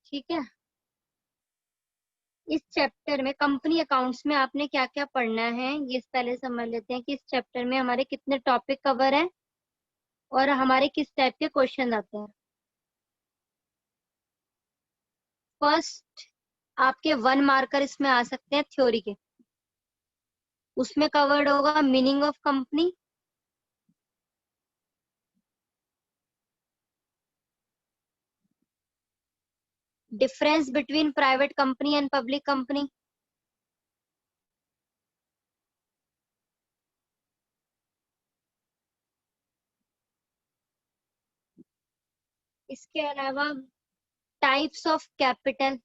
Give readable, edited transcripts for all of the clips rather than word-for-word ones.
ठीक है। इस चैप्टर में कंपनी अकाउंट्स में आपने क्या क्या पढ़ना है ये पहले समझ लेते हैं कि इस चैप्टर में हमारे कितने टॉपिक कवर हैं और हमारे किस टाइप के क्वेश्चन आते हैं। फर्स्ट, आपके 1 मार्कर इसमें आ सकते हैं थ्योरी के। उसमें कवर्ड होगा meaning of company, difference between private company and public company, इसके अलावा types of capital,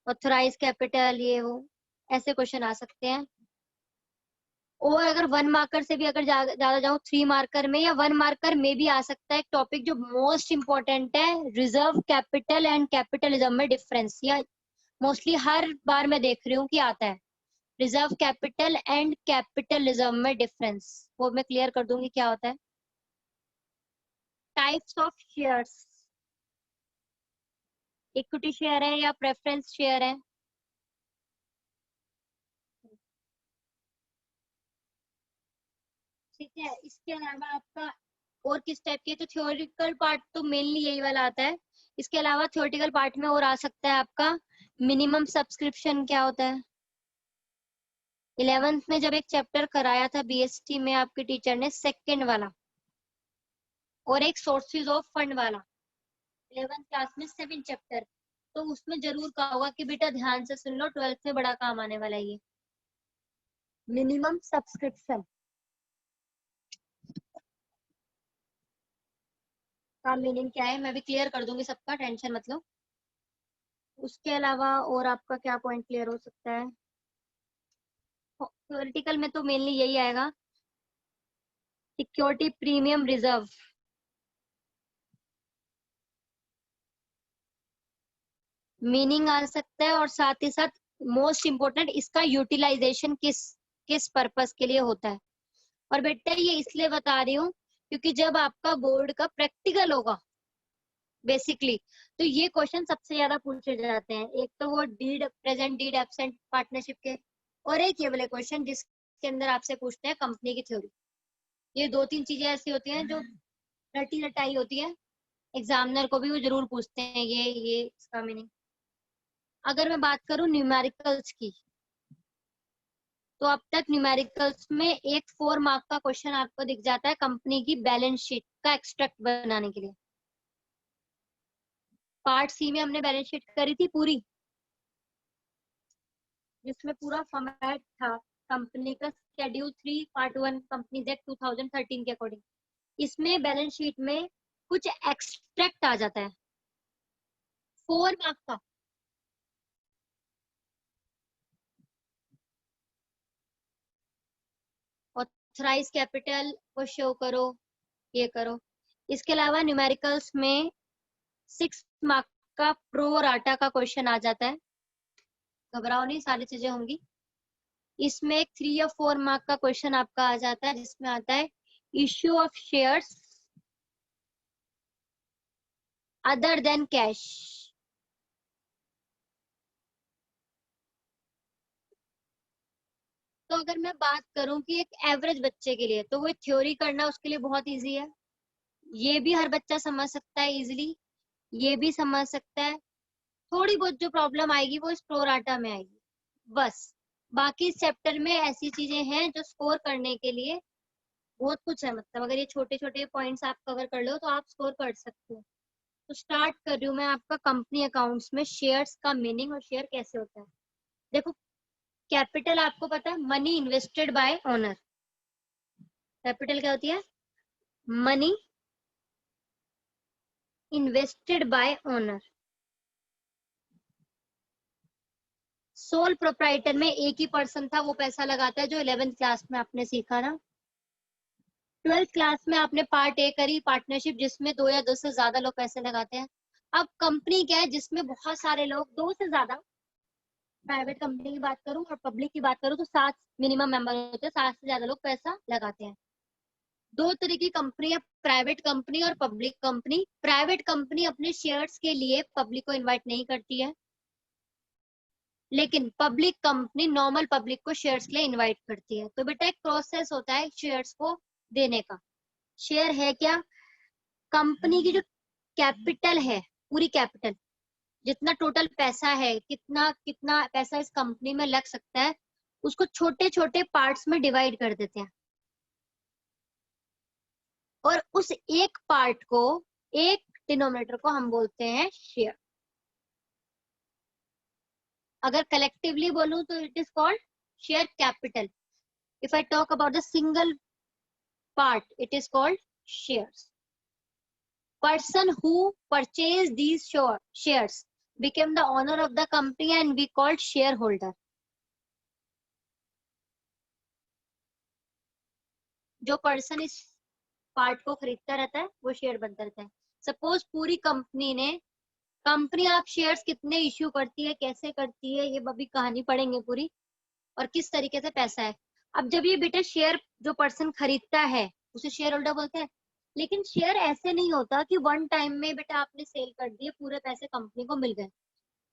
authorise capital, ये वो ऐसे क्वेश्चन आ सकते हैं। और अगर 1 मार्कर से भी अगर ज्यादा जाऊं 3 मार्कर में या 1 मार्कर में भी आ सकता है एक टॉपिक जो मोस्ट इंपॉर्टेंट है, रिजर्व कैपिटल एंड कैपिटलिज्म में डिफरेंस। या मोस्टली हर बार मैं देख रही हूँ कि आता है रिजर्व कैपिटल एंड कैपिटलिज्म में डिफरेंस, वो मैं क्लियर कर दूंगी क्या होता है। Types of shares, equity share है या प्रेफरेंस शेयर है। ठीक है, इसके अलावा आपका और किस टाइप के, तो थ्योरेटिकल पार्ट तो मेनली यही वाला आता है। इसके अलावा थ्योरेटिकल पार्ट में और आ सकता है आपका मिनिमम सब्सक्रिप्शन क्या होता है। 11th में जब एक चैप्टर कराया था बीएसटी में आपके टीचर ने, सेकंड वाला, और एक सोर्सेज ऑफ फंड वाला, 11th क्लास में 7 चैप्टर, तो उसमें जरूर कहा होगा कि बेटा ध्यान से सुन लो, 12th में बड़ा काम आने वाला है ये मिनिमम सब्सक्रिप्शन का मीनिंग क्या है, मैं भी क्लियर कर दूंगी सबका, टेंशन मत लो। उसके अलावा और आपका क्या पॉइंट क्लियर हो सकता है। थ्योरेटिकल में तो मेनली यही आएगा, सिक्योरिटी प्रीमियम रिजर्व, मीनिंग आ सकता है, और साथ ही साथ मोस्ट इम्पोर्टेंट इसका यूटिलाइजेशन किस किस पर्पस के लिए होता है। और बेटा ये इसलिए बता रही हूँ क्योंकि जब आपका बोर्ड का प्रैक्टिकल होगा बेसिकली, तो ये क्वेश्चन सबसे ज्यादा पूछे जाते हैं। एक तो वो deed present deed absent partnership के, और एक ये वाले क्वेश्चन जिसके अंदर आपसे पूछते हैं कंपनी की थ्योरी। ये 2-3 चीजें ऐसी होती हैं जो रटी रटाई होती है, एग्जामिनर को भी वो जरूर पूछते हैं ये इसका मीनिंग। अगर मैं बात करूं न्यूमेरिकल्स की, तो अब तक न्यूमेरिकल्स में एक 4 मार्क का क्वेश्चन आपको दिख जाता है कंपनी की बैलेंस शीट का एक्सट्रैक्ट बनाने के लिए। पार्ट सी में हमने बैलेंस शीट करी थी पूरी, जिसमें पूरा फॉर्मेट था कंपनी का, शेड्यूल 3 पार्ट 1 कंपनीज एक्ट 2013 के अकॉर्डिंग। इसमें बैलेंस शीट में कुछ एक्सट्रैक्ट आ जाता है 4 मार्क का। ऑथराइज कैपिटल को शो करो, ये करो। इसके अलावा न्यूमेरिकल्स में 6 मार्क का प्रो राटा का क्वेश्चन आ जाता है, घबराओ नहीं, सारी चीजें होंगी। इसमें एक 3 या 4 मार्क का क्वेश्चन आपका आ जाता है जिसमें आता है issue of shares other than cash. तो अगर मैं बात करूं कि एक एवरेज बच्चे के लिए, तो वो थ्योरी करना उसके लिए बहुत इजी है, ये भी हर बच्चा समझ सकता है इजीली, ये भी समझ सकता है। थोड़ी बहुत जो प्रॉब्लम आएगी वो इस प्रोराटा में आएगी बस। बाकी इस चैप्टर में ऐसी चीजें हैं जो स्कोर करने के लिए बहुत कुछ है, मतलब अगर ये छोटे छोटे पॉइंट्स आप कवर कर लो तो आप स्कोर कर सकते हो। तो स्टार्ट कर रही हूँ मैं आपका कंपनी अकाउंट्स में शेयर्स का मीनिंग और शेयर कैसे होता है। देखो, कैपिटल आपको पता है money invested bye owner. Capital क्या होती है, money invested bye owner. Sole proprietor में एक ही पर्सन था, वो पैसा लगाता है, जो 11th क्लास में आपने सीखा ना। 12th क्लास में आपने पार्ट ए करी पार्टनरशिप, जिसमें 2 या 2 से ज्यादा लोग पैसे लगाते हैं। अब कंपनी क्या है जिसमें बहुत सारे लोग, 2 से ज्यादा, प्राइवेट कंपनी की बात करूं और पब्लिक की बात करूं तो 7 मिनिमम मेंबर होते हैं, 7 से ज्यादा लोग पैसा लगाते हैं। दो तरह की कंपनी है, प्राइवेट कंपनी और पब्लिक कंपनी। प्राइवेट कंपनी अपने शेयर्स के लिए पब्लिक को इनवाइट नहीं करती है, लेकिन पब्लिक कंपनी नॉर्मल पब्लिक को शेयर्स के लिए इनवाइट करती है। तो बेटा एक प्रोसेस होता है शेयर्स को देने का। शेयर है क्या? कंपनी की जो कैपिटल है, पूरी कैपिटल, जितना टोटल पैसा है, कितना कितना पैसा इस कंपनी में लग सकता है, उसको छोटे छोटे पार्ट्स में डिवाइड कर देते हैं, और उस एक पार्ट को, एक डिनोमिनेटर को हम बोलते हैं शेयर। अगर कलेक्टिवली बोलूं तो it is called share capital. If I talk about the single part, it is called shares. Person who purchased these shares became the owner of the company and we called shareholder. जो person इस part को खरीदता रहता है वो share बनता रहता है। सपोज पूरी कंपनी आप शेयर्स कितने इश्यू करती है, कैसे करती है, ये अभी कहानी पढ़ेंगे पूरी, और किस तरीके से पैसा है। अब जब ये बेटा शेयर जो पर्सन खरीदता है उसे शेयर होल्डर बोलते हैं। लेकिन शेयर ऐसे नहीं होता कि वन टाइम में बेटा आपने सेल कर दिए, पूरे पैसे कंपनी को मिल गए।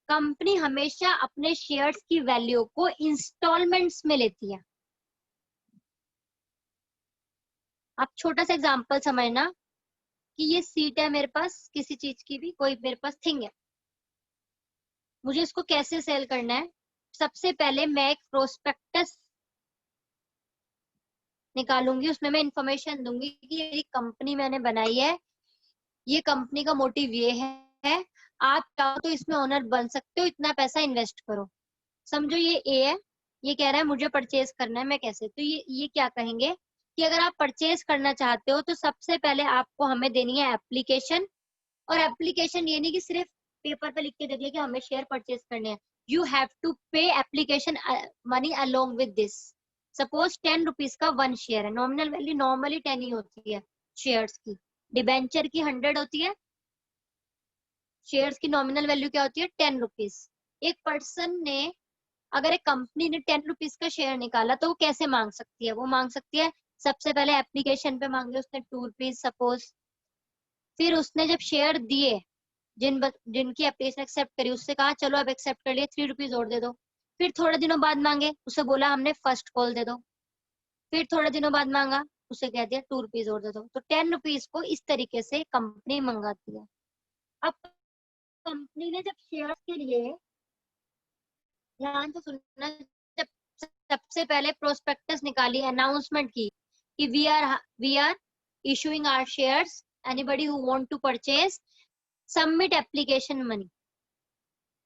कंपनी हमेशा अपने शेयर्स की वैल्यू को इंस्टॉलमेंट्स में लेती है। आप छोटा सा एग्जांपल समझना कि ये सीट है मेरे पास, किसी चीज की भी, कोई मेरे पास थिंग है, मुझे इसको कैसे सेल करना है। सबसे पहले मैं एक प्रोस्पेक्टस निकालूंगी, उसमें मैं इंफॉर्मेशन दूंगी कि ये कंपनी मैंने बनाई है, ये कंपनी का मोटिव ये है, आप चाहो तो इसमें ओनर बन सकते हो, इतना पैसा इन्वेस्ट करो। समझो ये ए है, ये कह रहा है मुझे परचेज करना है, मैं कैसे, तो ये क्या कहेंगे कि अगर आप परचेज करना चाहते हो तो सबसे पहले आपको हमें देनी है एप्लीकेशन। और एप्लीकेशन ये नहीं कि सिर्फ पेपर पे लिख के दे दिया कि हमें शेयर परचेज करने हैं, यू हैव टू पे application money along with this. Suppose 10 rupees का 1 शेयर है, नॉमिनल वैल्यू नॉर्मली 10 ही होती है शेयर्स की, डिबेंचर की 100 होती है, शेयर्स की नॉमिनल वैल्यू क्या होती है 10 रुपीज। एक पर्सन ने, अगर एक कंपनी ने 10 रुपीज का शेयर निकाला तो वो कैसे मांग सकती है? वो मांग सकती है सबसे पहले एप्लीकेशन पे मांगे उसने 2 रुपीज सपोज, फिर उसने जब शेयर दिए, जिनकी एप्लीकेशन एक्सेप्ट करी, उससे कहा चलो अब एक्सेप्ट कर लिया, 3 रुपीज और दे दो। फिर थोड़े दिनों बाद मांगे, उसे बोला हमने फर्स्ट कॉल दे दो। फिर थोड़े दिनों बाद मांगा, उसे कह दिया 2 रुपीज और दे दो। तो 10 रुपीज को इस तरीके से कंपनी मंगाती है। अब कंपनी ने जब शेयर के लिए, ध्यान से सुनना, जब सबसे पहले प्रोस्पेक्टस निकाली, अनाउंसमेंट की कि we are issuing our shares, anybody who want to purchase submit application money.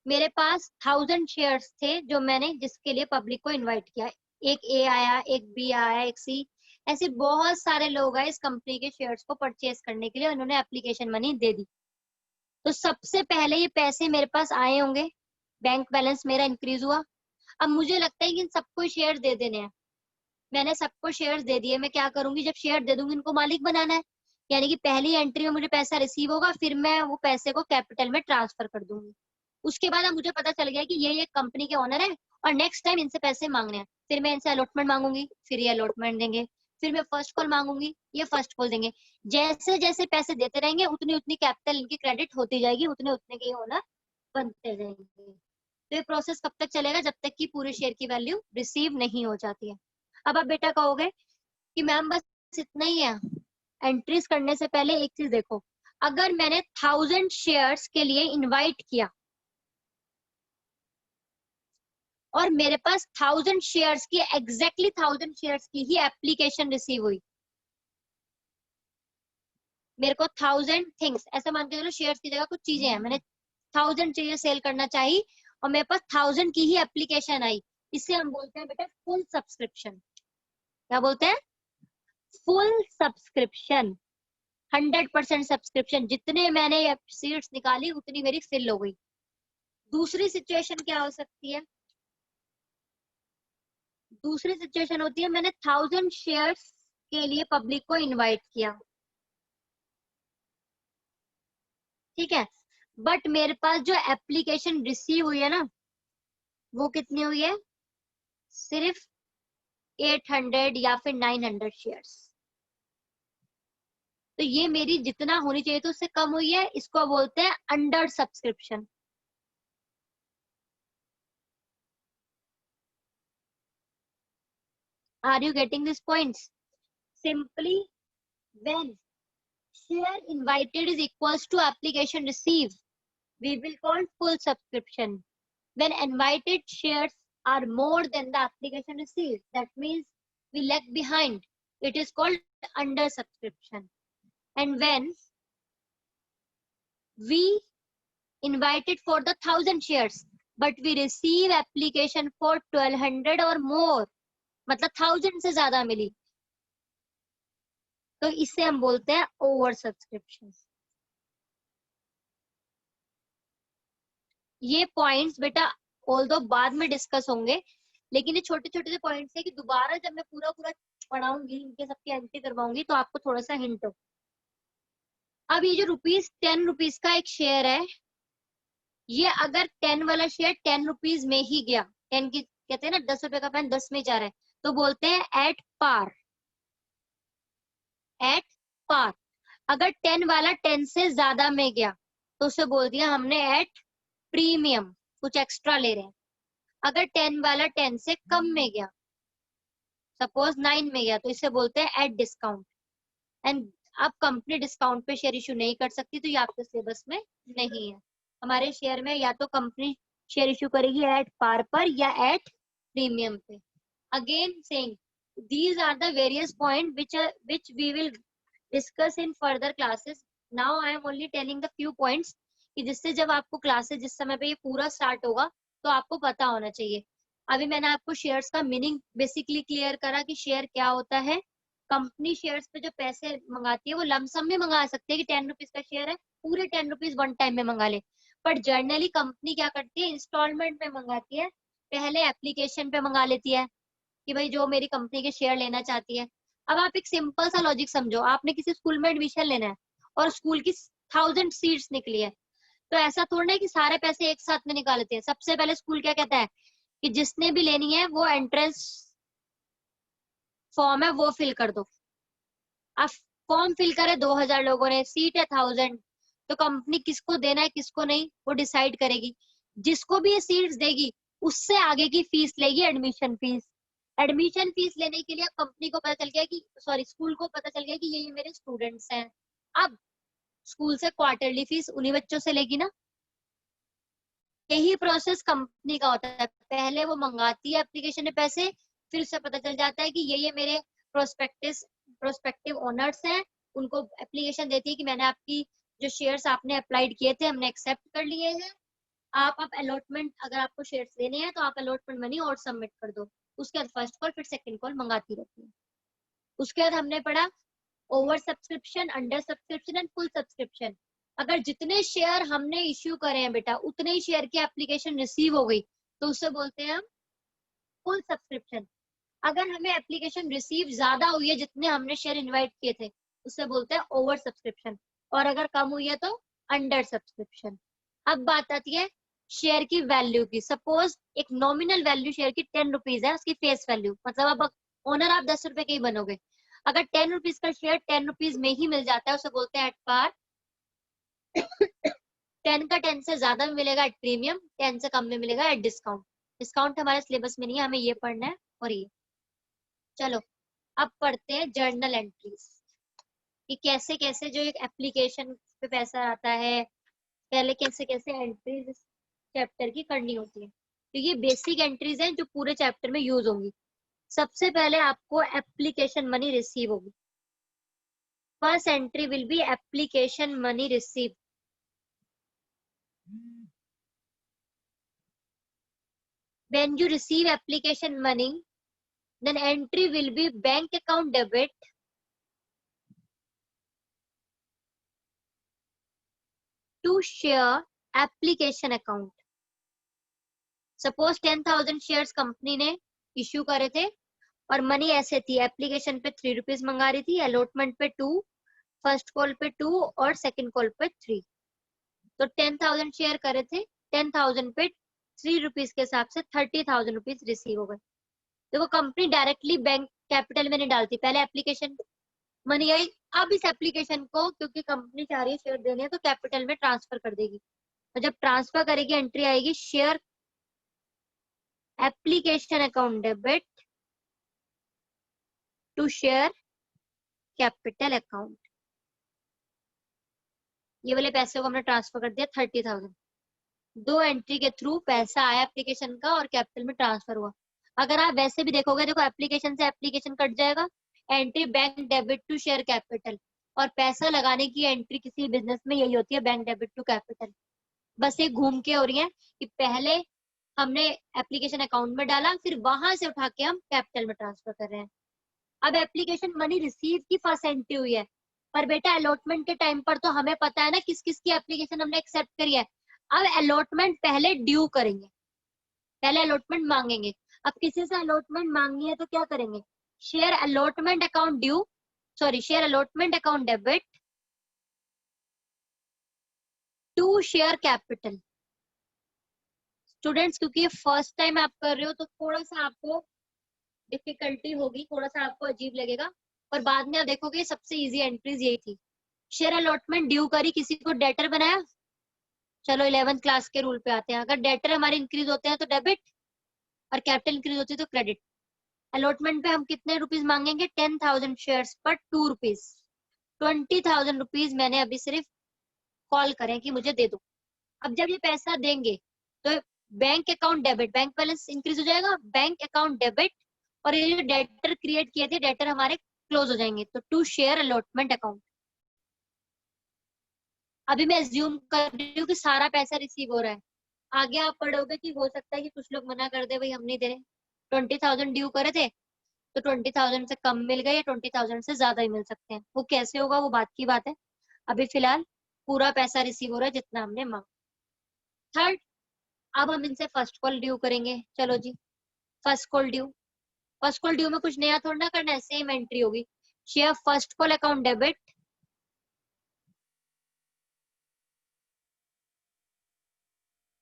मेरे पास 1000 शेयर्स थे जो मैंने, जिसके लिए पब्लिक को इनवाइट किया। एक ए आया, एक बी आया, एक सी, ऐसे बहुत सारे लोग आए इस कंपनी के शेयर्स को परचेज करने के लिए, उन्होंने एप्लीकेशन मनी दे दी। तो सबसे पहले ये पैसे मेरे पास आए होंगे, बैंक बैलेंस मेरा इंक्रीज हुआ। अब मुझे लगता है कि इन सबको शेयर दे देने हैं, मैंने सबको शेयर्स दे दिए। मैं क्या करूंगी, जब शेयर दे दूंगी इनको मालिक बनाना है, यानी कि पहली एंट्री में मुझे पैसा रिसीव होगा, फिर मैं वो पैसे को कैपिटल में ट्रांसफर कर दूंगी। उसके बाद अब मुझे पता चल गया कि ये कंपनी के ओनर है और नेक्स्ट टाइम इनसे पैसे मांगने हैं, फिर मैं इनसे अलॉटमेंट मांगूंगी, फिर ये अलॉटमेंट देंगे, फिर मैं फर्स्ट कॉल मांगूंगी, ये फर्स्ट कॉल देंगे। जैसे जैसे पैसे देते रहेंगे उतनी उतनी कैपिटल इनकी क्रेडिट होती जाएगी, उतने उतने के ओनर बनते जाएंगे। तो ये प्रोसेस कब तक चलेगा? जब तक कि पूरे शेयर की वैल्यू रिसीव नहीं हो जाती है। अब आप बेटा कहोगे कि मैम बस इतना ही है। एंट्रीज करने से पहले एक चीज देखो, अगर मैंने 1000 शेयर्स के लिए इनवाइट किया और मेरे पास 1000 शेयर्स की, एग्जैक्टली 1000 शेयर्स की ही एप्लीकेशन रिसीव हुई, मेरे को 1000 थिंग्स, ऐसा मान के चलो शेयर्स की जगह कुछ चीजें हैं, मैंने 1000 चीजें सेल करना चाहिए और मेरे पास 1000 की ही एप्लीकेशन आई, इसे हम बोलते हैं बेटा फुल सब्सक्रिप्शन। क्या बोलते हैं? Full subscription, 100% subscription. जितने मैंने सीट्स निकाली उतनी मेरी फिल हो गई। दूसरी सिचुएशन क्या हो सकती है? दूसरी सिचुएशन होती है मैंने 1000 शेयर्स के लिए पब्लिक को इनवाइट किया, ठीक है, बट मेरे पास जो एप्लीकेशन रिसीव हुई है ना, वो कितनी हुई है? सिर्फ 800 या फिर 900 शेयर्स। तो ये मेरी जितना होनी चाहिए तो उससे कम हुई है, इसको बोलते हैं under subscription. Are you getting this points? Simply when share invited is equals to application received, we will call full subscription. When invited shares are more than the application received, that means we lag behind. It is called under subscription. And when we invited for the 1000 shares, but we receive application for 1200 or more, मतलब 1000 से ज्यादा मिली, तो इसे हम बोलते हैं over subscription. ये points बेटा ऑल्दो बाद में डिस्कस होंगे, लेकिन ये छोटे छोटे से पॉइंट्स है कि दोबारा जब मैं पूरा पूरा पढ़ाऊंगी, इनके सबकी एंट्री करवाऊंगी, तो आपको थोड़ा सा हिंट हो। अब ये जो ₹10 का एक शेयर है, ये अगर 10 वाला शेयर 10 रुपीज में ही गया, 10 की कहते हैं ना 10 रुपए का पेन 10 में जा रहा है, तो बोलते हैं एट पार। At par. अगर 10 वाला 10 से ज्यादा में गया तो उसे बोल दिया हमने एट प्रीमियम, कुछ एक्स्ट्रा ले रहे हैं। अगर 10 वाला 10 से कम में गया, सपोज 9 में गया, तो इसे बोलते हैं एट डिस्काउंट। एंड अब कंपनी डिस्काउंट पे शेयर इशू नहीं कर सकती, तो ये आपके सिलेबस में नहीं है। हमारे शेयर में या तो कंपनी शेयर इशू करेगी एट पार पर या एट प्रीमियम पे। Again saying these are the various points which we will discuss in further classes. Now I am only telling the few points कि जिससे जब आपको क्लासेस जिस समय पे ये पूरा स्टार्ट होगा तो आपको पता होना चाहिए। अभी मैंने आपको शेयर्स का मीनिंग बेसिकली क्लियर करा कि शेयर क्या होता है। कंपनी शेयर्स पे जो पैसे मंगाती है वो लमसम में मंगा सकती है कि 10 रुपीज का शेयर है, पूरे 10 रुपीज वन टाइम में मंगा ले। बट जर्नली कंपनी क्या करती है, इंस्टॉलमेंट में मंगाती है। पहले एप्लीकेशन पे मंगा लेती है कि भाई जो मेरी कंपनी के शेयर लेना चाहती है। अब आप एक सिंपल सा लॉजिक समझो, आपने किसी स्कूल में एडमिशन लेना है और स्कूल की 1000 सीट्स निकली है, तो ऐसा थोड़ा है कि सारे पैसे एक साथ में निकालते हैं। सबसे पहले स्कूल क्या कहता है कि जिसने भी लेनी है वो एंट्रेंस फॉर्म है वो फिल कर दो। अब फॉर्म फिल करे 2000 लोगों ने, सीट है 1000, तो कंपनी किसको देना है किसको नहीं वो डिसाइड करेगी। जिसको भी ये सीट्स देगी उससे आगे की फीस लेगी, एडमिशन फीस। एडमिशन फीस लेने के लिए कंपनी को पता चल गया कि स्कूल को पता चल गया कि ये मेरे स्टूडेंट्स हैं। अब स्कूल से क्वार्टरली फीस उन्हीं बच्चों से लेगी ना। यही प्रोसेस कंपनी का होता है, पहले वो मंगाती है एप्लीकेशन में पैसे, फिर उसे पता चल जाता है कि ये मेरे प्रोस्पेक्टिव ओनर्स हैं, उनको एप्लीकेशन देती है कि मैंने आपकी जो शेयर्स आपने अप्लाइड किए थे हमने एक्सेप्ट कर लिए हैं। आप अब अलॉटमेंट, अगर आपको शेयर्स लेने हैं तो आप अलॉटमेंट मनी और सबमिट कर दो। उसके बाद फर्स्ट कॉल फिर सेकंड कॉल मंगाती रहती है। उसके बाद हमने पढ़ा over subscription, under subscription and full subscription. अगर जितने शेयर हमने इश्यू करे हैं बेटा उतने ही शेयर की एप्लीकेशन रिसीव हो गई तो उसे बोलते हैं हम फुल सब्सक्रिप्शन। अगर हमें एप्लीकेशन रिसीव ज्यादा हुई है जितने हमने शेयर इनवाइट किए थे उसे बोलते हैं ओवर सब्सक्रिप्शन, और अगर कम हुई है तो अंडर सब्सक्रिप्शन। अब बात आती है शेयर की वैल्यू की। सपोज एक नॉमिनल वैल्यू शेयर की 10 रुपीज है, उसकी फेस वैल्यू, मतलब अब ओनर आप 10 रुपए के ही बनोगे। अगर 10 रुपीज का शेयर 10 रुपीज में ही मिल जाता है उसे बोलते हैं एट पार। 10 का 10 से ज्यादा में मिलेगा एट प्रीमियम, 10 से कम में मिलेगा एट डिस्काउंट। डिस्काउंट हमारे सिलेबस में नहीं है, हमें ये पढ़ना है और ये। चलो अब पढ़ते हैं जर्नल एंट्रीज कि कैसे कैसे जो एक एप्लीकेशन पे पैसा आता है, पहले कैसे कैसे एंट्रीज चैप्टर की करनी होती है। तो ये बेसिक एंट्रीज हैं जो पूरे चैप्टर में यूज होंगी। सबसे पहले आपको एप्लीकेशन मनी रिसीव होगी। First entry will B application money receive. When you receive application money, then entry will be bank account debit to share application account. Suppose 10,000 shares company ने issue करे थे और money ऐसे थी, application पे 3 rupees मंगा रही थी, अलॉटमेंट पे 2, फर्स्ट कॉल पे 2 और सेकंड कॉल पे 3। तो 10,000 शेयर करे थे, 10,000 पे 3 रुपीज के हिसाब से 30,000 रुपीज रिसीव हो गए। तो वो कंपनी डायरेक्टली बैंक कैपिटल में नहीं डालती, पहले एप्लीकेशन मनी आई, अब इस एप्लीकेशन को क्योंकि कंपनी चाह रही है शेयर देने तो कैपिटल में ट्रांसफर कर देगी, और जब ट्रांसफर करेगी एंट्री आएगी share application account debit to share capital account. ये वाले पैसे को हमने ट्रांसफर कर दिया 30,000। दो एंट्री के थ्रू पैसा आया एप्लीकेशन का और कैपिटल में ट्रांसफर हुआ। अगर आप वैसे भी देखोगे, देखो एप्लीकेशन से एप्लीकेशन कट जाएगा, entry bank debit to share capital, और पैसा लगाने की एंट्री किसी बिजनेस में यही होती है, बैंक डेबिट टू कैपिटल। बस ये घूम के हो रही है कि पहले हमने एप्लीकेशन अकाउंट में डाला, फिर वहां से उठा के हम कैपिटल में ट्रांसफर कर रहे हैं। अब एप्लीकेशन मनी रिसीव की फर्स्ट एंट्री हुई है, पर बेटा अलॉटमेंट के टाइम पर तो हमें पता है ना किस किस की एप्लीकेशन हमने एक्सेप्ट करी है। अब अलॉटमेंट पहले ड्यू करेंगे, पहले अलॉटमेंट मांगेंगे। अब किसी से अलॉटमेंट मांगनी है तो क्या करेंगे, share allotment account due, sorry share allotment account debit to share capital. Students क्योंकि फर्स्ट टाइम आप कर रहे हो तो थोड़ा सा आपको डिफिकल्टी होगी, थोड़ा सा आपको अजीब लगेगा, पर बाद में आप देखोगे सबसे इजी एंट्रीज यही थी। शेयर अलॉटमेंट ड्यू करी, किसी को डेटर बनाया, चलो 11th क्लास के रूल पे आते हैं। अगर डेटर हमारे इंक्रीज होते हैं तो डेबिट, और कैपिटल इंक्रीज होती है तो क्रेडिट। अलॉटमेंट पे हम कितने रुपीज मांगेंगे, 10,000 शेयर्स पर 2 रुपीज, 20,000 रुपीज मैंने अभी सिर्फ कॉल करें कि मुझे दे दो। अब जब ये पैसा देंगे तो bank account debit, bank balance increase हो जाएगा, बैंक अकाउंट डेबिट, और ये जो डेटर क्रिएट किए थे डेटर हमारे क्लोज हो जाएंगे, तो टू शेयर अलॉटमेंट अकाउंट। अभी मैं एज्यूम कर रही हूँ कि सारा पैसा रिसीव हो रहा है, आगे आप पढ़ोगे कि हो सकता है कि कुछ लोग मना कर दे, भाई हम नहीं दे रहे, 20,000 ड्यू करे थे तो 20,000 से कम मिल गए या 20,000 से ज्यादा ही मिल सकते हैं, वो कैसे होगा वो बात की बात है। अभी फिलहाल पूरा पैसा रिसीव हो रहा है जितना हमने मांगा। थर्ड, अब हम इनसे फर्स्ट कॉल ड्यू करेंगे। चलो जी, first call due, first call due में कुछ नया थोड़ा ना करना है, सेम एंट्री होगी, share first call account debit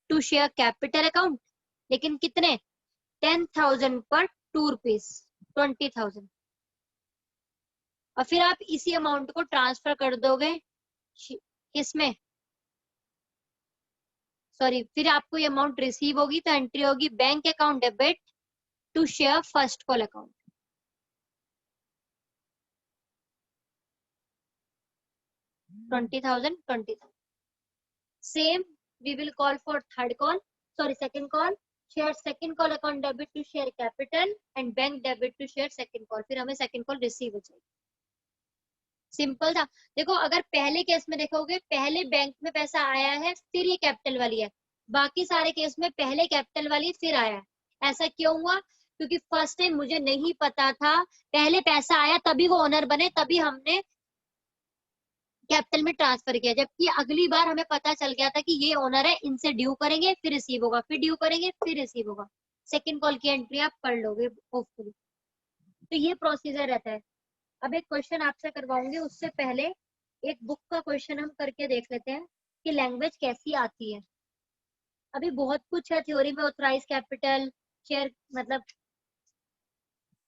to share capital account, लेकिन कितने, 10,000 पर 2 रुपीज, 20,000, और फिर आप इसी अमाउंट को ट्रांसफर कर दोगे किसमें, सॉरी फिर आपको ये अमाउंट रिसीव होगी तो एंट्री होगी bank account debit to share first call account. 20,000 20,000। Same we will call for third call, sorry second call, share second call account debit to share capital and bank debit to share second call, फिर हमें second call receive हो जाएगी। Simple था। देखो अगर पहले case में देखोगे, पहले बैंक में पैसा आया है फिर ये कैपिटल वाली है, बाकी सारे केस में पहले कैपिटल वाली फिर आया है। ऐसा क्यों हुआ, क्योंकि फर्स्ट टाइम मुझे नहीं पता था, पहले पैसा आया तभी वो ओनर बने, तभी हमने कैपिटल में ट्रांसफर किया, जबकि अगली बार हमें पता चल गया था कि ये ओनर है, इनसे ड्यू करेंगे फिर रिसीव होगा, फिर ड्यू करेंगे फिर रिसीव होगा। सेकंड कॉल की एंट्री आप पढ़ लोगे होपफुली। तो ये प्रोसीजर रहता है। अब एक क्वेश्चन आपसे करवाऊंगी, उससे पहले एक बुक का क्वेश्चन हम करके देख लेते हैं कि लैंग्वेज कैसी आती है। अभी बहुत कुछ है थ्योरी में, ऑथराइज कैपिटल, शेयर मतलब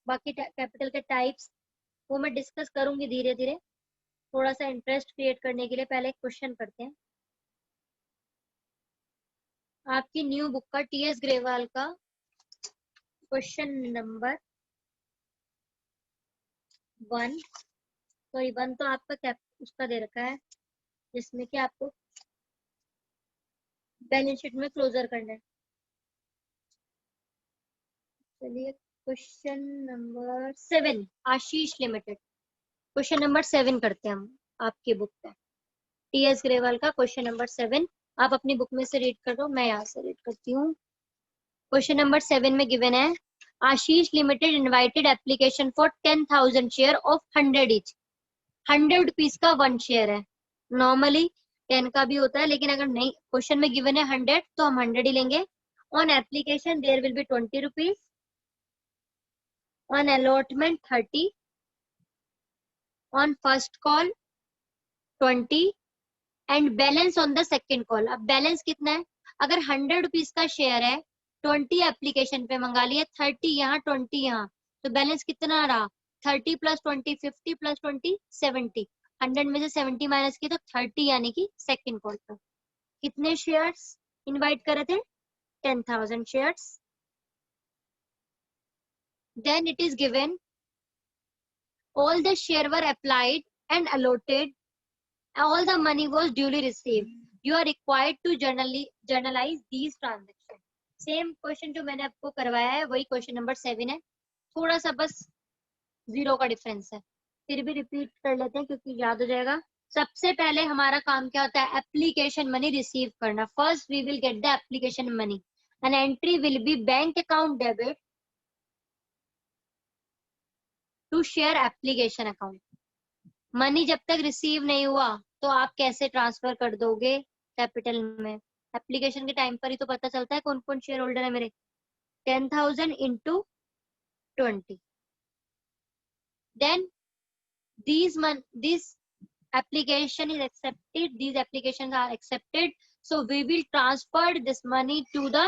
बाकी कैपिटल के टाइप्स, वो मैं डिस्कस करूंगी धीरे धीरे, थोड़ा सा इंटरेस्ट क्रिएट करने के लिए पहले एक क्वेश्चन करते हैं। आपकी न्यू बुक का टीएस ग्रेवाल का क्वेश्चन नंबर 1, सॉरी 1 तो आपका उसका दे रखा है जिसमें कि आपको बैलेंस शीट में क्लोजर करना है। चलिए क्वेश्चन नंबर 7, आशीष लिमिटेड, क्वेश्चन नंबर 7 करते हैं हम आपकी बुक पे, टीएस ग्रेवाल का क्वेश्चन नंबर 7। आप अपनी बुक में से रीड कर दो, मैं यहाँ से रीड करती हूँ। क्वेश्चन नंबर 7 में गिवन है, Ashish limited invited application for 10,000 share of 100 each. 100 rupees का 1 शेयर है, नॉर्मली 10 का भी होता है, लेकिन अगर नहीं क्वेश्चन में गिवन है 100 तो हम 100 ही लेंगे। On application there will be 20 rupees, on allotment 30, on first call 20 and balance on the second call. अब बैलेंस कितना है, अगर 100 रुपीज का शेयर है, 20 एप्लीकेशन पे मंगा लिया, 30 यहाँ 20 यहाँ, तो बैलेंस कितना रहा 30 + 20 50 + 20 70, 100 में से 70 माइनस की तो 30, यानी कि सेकंड कॉल पर कितने शेयर्स इनवाइट करे थे? 10,000 shares. Then it is given all the share were applied and allotted, all the money was duly received. You are required to journalize these transactions. Same question जो मैंने आपको करवाया है वही क्वेश्चन नंबर 7 है, थोड़ा सा बस जीरो का डिफरेंस है. फिर भी रिपीट कर लेते हैं क्योंकि याद हो जाएगा. सबसे पहले हमारा काम क्या होता है? एप्लीकेशन मनी रिसीव करना. First we will get the application money. An entry will be bank account debit to share application account. Money जब तक रिसीव नहीं हुआ तो आप कैसे ट्रांसफर कर दोगे कैपिटल में? एप्लीकेशन के टाइम पर ही तो पता चलता है कौन कौन शेयर होल्डर है मेरे. 10,000 into 20. Then this application is accepted. These applications are accepted. So we will transfer this money to the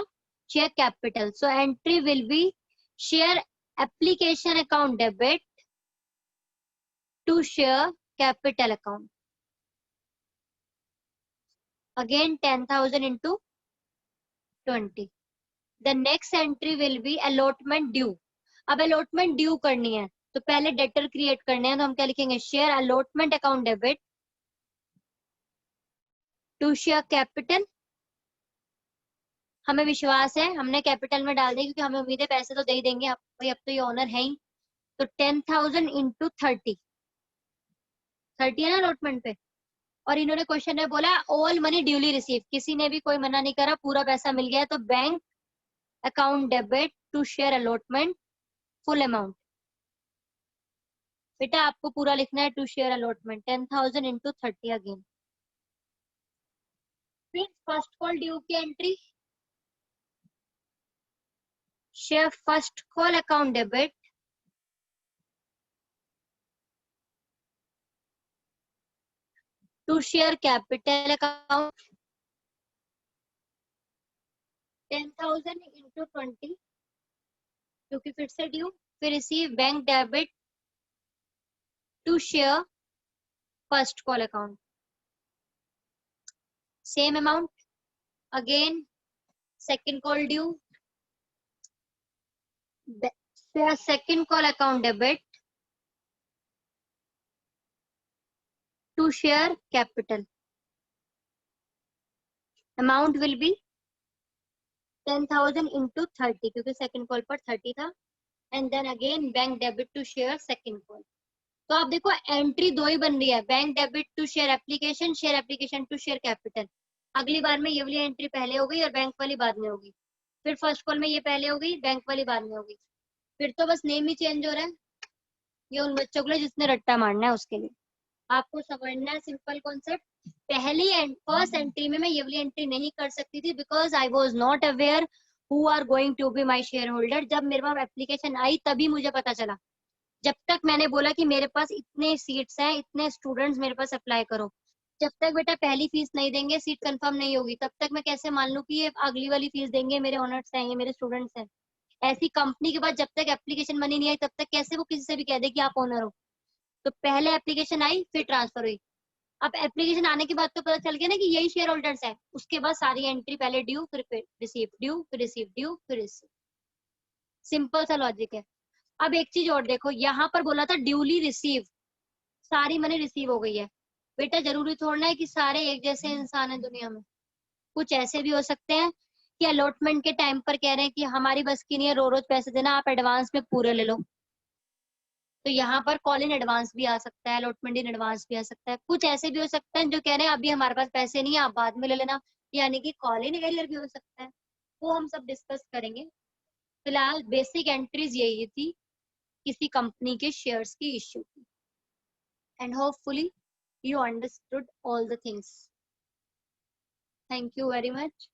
share capital. So entry will be share application account debit to share capital account. Again 10,000 into 20. The next entry will be allotment due. अब allotment due करनी है तो पहले debtor create करने हैं, तो हम क्या लिखेंगे? Share allotment account debit to share capital. हमें विश्वास है, हमने कैपिटल में डाल दिया क्योंकि हमें उम्मीद है पैसे तो दे ही देंगे. अब तो ये ऑनर है ही. तो 10,000 into 30 है ना अलॉटमेंट पे. और इन्होंने क्वेश्चन में बोला ऑल मनी ड्यूली रिसीव. किसी ने भी कोई मना नहीं करा, पूरा पैसा मिल गया. तो bank account debit to share allotment full amount. बेटा आपको पूरा लिखना है to share allotment. 10,000 into 30 again. फिर फर्स्ट कॉल ड्यू की एंट्री, share first call account debit to share capital account. 10,000 into 20 क्योंकि फिर से ड्यू. फिर receive bank debit to share first call account. Same amount. Again second call due, share second call account debit to share capital. Amount will be 10,000 into 30 क्योंकि second call पर 30 था. And then again bank debit to share second call. तो आप देखो entry दो ही बन रही है, bank debit to share application to share capital. अगली बार में ये वाली एंट्री पहले हो गई और बैंक वाली बाद में होगी. फिर फर्स्ट कॉल में ये पहले हो गई, बैंक वाली बाद में होगी. फिर तो बस नेम ही चेंज हो रहा है. ये उन बच्चों के लिए जिसने रट्टा मारना है उसके लिए. आपको समझना है सिंपल कॉन्सेप्ट. पहली एंड फर्स्ट एंट्री में मैं ये वाली एंट्री नहीं कर सकती थी because I was not aware who are going to be my shareholder. जब मेरे पास एप्लीकेशन आई तभी मुझे पता चला. जब तक मैंने बोला कि मेरे पास इतने सीट्स हैं, इतने स्टूडेंट्स मेरे पास अप्लाई करो, जब तक बेटा पहली फीस नहीं देंगे, सीट कंफर्म नहीं होगी, तब तक मैं कैसे मान लूं कि ये अगली वाली फीस देंगे, मेरे ऑनर्स हैं, ये मेरे स्टूडेंट्स हैं. ऐसी कंपनी के पास जब तक एप्लीकेशन मनी नहीं आई तब तक कैसे वो किसी से भी कह दे कि आप ऑनर हो. तो पहले एप्लीकेशन आई फिर ट्रांसफर हुई. अब एप्लीकेशन आने के बाद तो पता चल गया ना कि यही शेयर होल्डर्स है. उसके बाद सारी एंट्री पहले ड्यू फिर रिसीव, ड्यू फिर रिसीव, ड्यू फिर रिसीव. सिंपल सा लॉजिक है. अब एक चीज और देखो, यहाँ पर बोला था ड्यूली रिसीव, सारी मनी रिसीव हो गई है. बेटा जरूरी थोड़ा है कि सारे एक जैसे इंसान है दुनिया में. कुछ ऐसे भी हो सकते हैं कि अलॉटमेंट के टाइम पर कह रहे हैं कि हमारी बस की नहीं है रोज पैसे देना, आप एडवांस में पूरे ले लो. तो यहाँ पर कॉल इन एडवांस भी आ सकता है, अलॉटमेंट इन एडवांस भी आ सकता है. कुछ ऐसे भी हो सकते हैं जो कह रहे हैं अभी हमारे पास पैसे नहीं है, आप बाद में ले लेना, यानी कि कॉल इन एरियर भी हो सकता है. वो हम सब डिस्कस करेंगे. फिलहाल बेसिक एंट्रीज यही थी किसी कंपनी के शेयर्स की इश्यू की. And hopefully you understood all the things. Thank you very much.